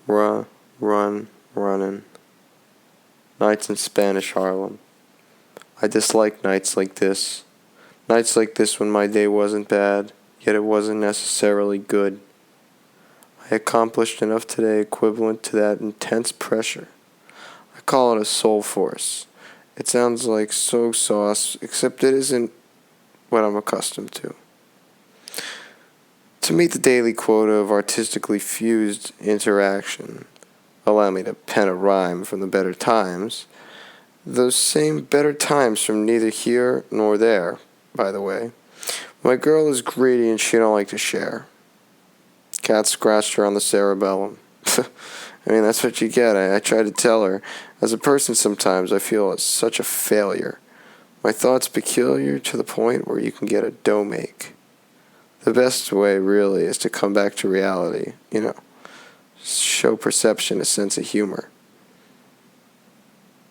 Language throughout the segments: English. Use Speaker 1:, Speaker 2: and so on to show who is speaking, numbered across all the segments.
Speaker 1: Ru Runnin. Nights in Spanish Harlem. I dislike nights like this. Nights like this when my day wasn't bad, yet it wasn't necessarily good. I accomplished enough today equivalent to that intense pressure. I call it a soul force. It sounds like soy sauce, except it isn't what I'm accustomed to. To meet the daily quota of artistically fused interaction, allow me to pen a rhyme from the better times, those same better times from neither here nor there, by the way. My girl is greedy and she don't like to share. Cat scratched her on the cerebellum. I mean, that's what you get. I tried to tell her. As a person sometimes I feel it's such a failure. My thoughts peculiar to the point where you can get a dough make. The best way, really, is to come back to reality, show perception a sense of humor.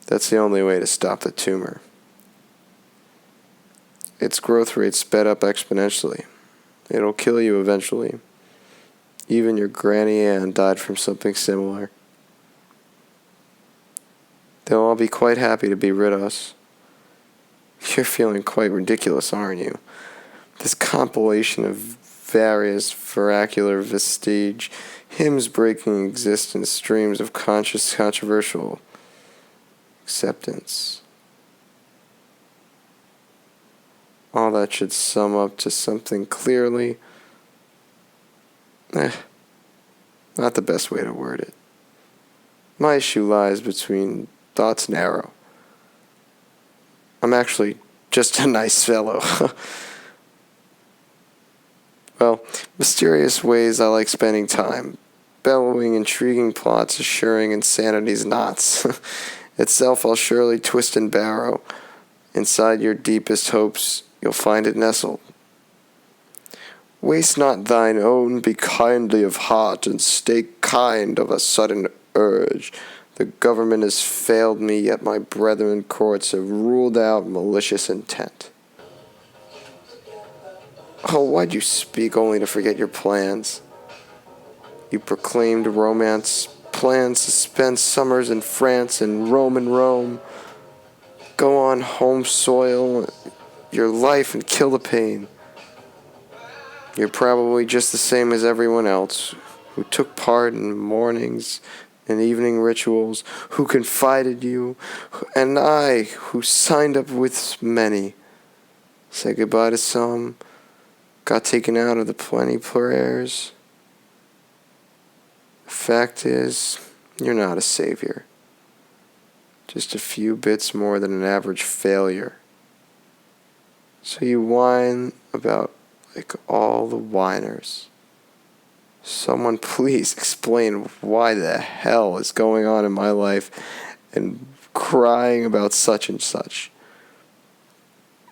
Speaker 1: That's the only way to stop the tumor. Its growth rate sped up exponentially. It'll kill you eventually. Even your Granny Ann died from something similar. They'll all be quite happy to be rid of us. You're feeling quite ridiculous, aren't you? This compilation of various vernacular vestige, hymns breaking existence, streams of conscious controversial acceptance. All that should sum up to something clearly, not the best way to word it. My issue lies between thoughts and arrow. I'm actually just a nice fellow. Well, mysterious ways I like spending time, bellowing intriguing plots, assuring insanity's knots. Itself I'll surely twist and barrow. Inside your deepest hopes you'll find it nestled. Waste not thine own, be kindly of heart, and stay kind of a sudden urge. The government has failed me, yet my brethren courts have ruled out malicious intent. Oh, why'd you speak only to forget your plans? You proclaimed romance, plans to spend summers in France and Rome. Go on home soil your life and kill the pain. You're probably just the same as everyone else, who took part in mornings and evening rituals, who confided you, and I, who signed up with many. Said goodbye to some, got taken out of the plenty prayers. The fact is, you're not a savior. Just a few bits more than an average failure. So you whine about like all the whiners. Someone please explain why the hell is going on in my life and crying about such and such.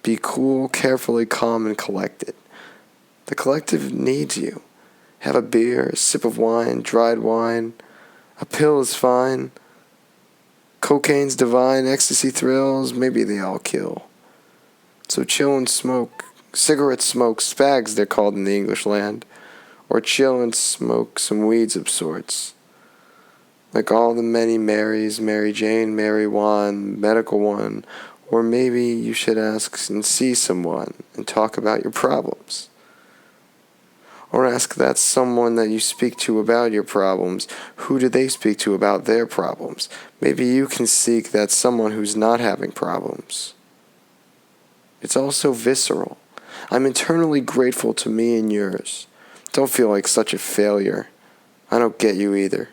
Speaker 1: Be cool, carefully calm, and collected. The collective needs you. Have a beer, a sip of wine, dried wine. A pill is fine. Cocaine's divine, ecstasy thrills, maybe they all kill. So chill and smoke. Cigarette smoke, spags they're called in the English land. Or chill and smoke some weeds of sorts. Like all the many Marys, Mary Jane, Mary Juan, Medical One. Or maybe you should ask and see someone and talk about your problems. Or ask that someone that you speak to about your problems, who do they speak to about their problems? Maybe you can seek that someone who's not having problems. It's also visceral. I'm eternally grateful to me and yours. Don't feel like such a failure. I don't get you either.